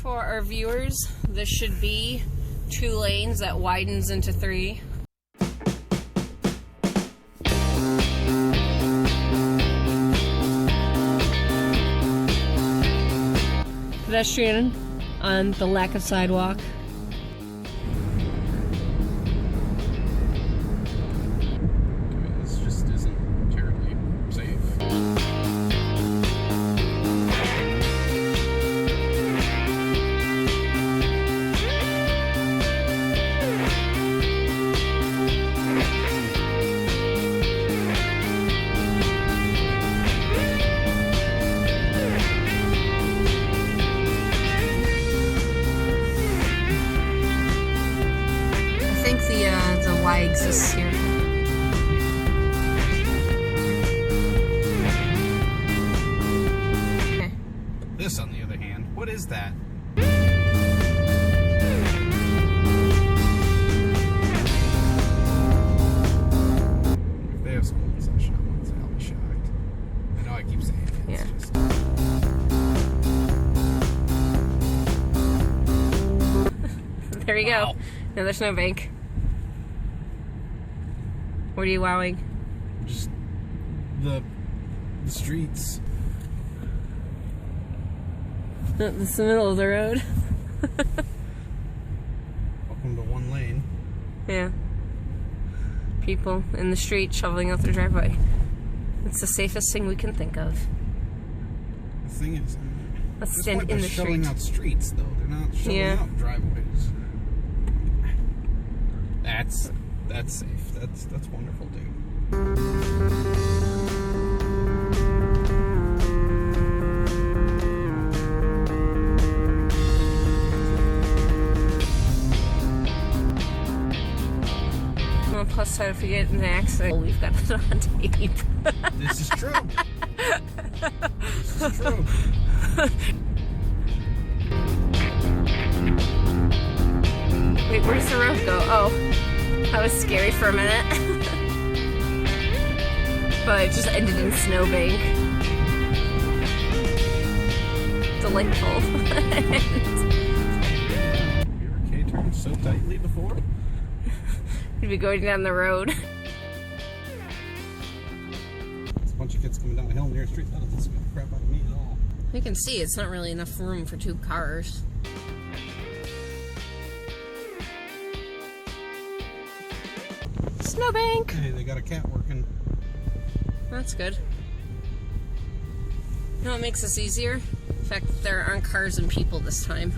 For our viewers, this should be 2 lanes that widens into 3. Pedestrian on the lack of sidewalk. This just isn't terribly safe. The Y exists here. Okay. This, on the other hand, what is that? If they have school in session, I'll be shocked. I know I keep saying it. Yeah. Just... There you Wow. go. Another snowbank. What are you wowing? Just the streets. This is the middle of the road. Welcome to 1 lane. Yeah. People in the street shoveling out their driveway. It's the safest thing we can think of. The thing is, Let's this stand point in they're the shoveling street. out streets, though. They're not shoveling Yeah. out driveways. That's safe. That's wonderful, dude. Well, plus side, if we get in an accident, we've got it on tape. This is true. This is true. Wait, where does the road go? Oh, that was scary for a minute. But it just ended in snowbank. Delightful. Your K turned so tightly before. We'd be going down the road. There's a bunch of kids coming down the hill near the street. That doesn't scare the crap out of me at all. You can see it's not really enough room for 2 cars. Snowbank! Hey, they got a cat working. That's good. You know what makes this easier? The fact that there aren't cars and people this time.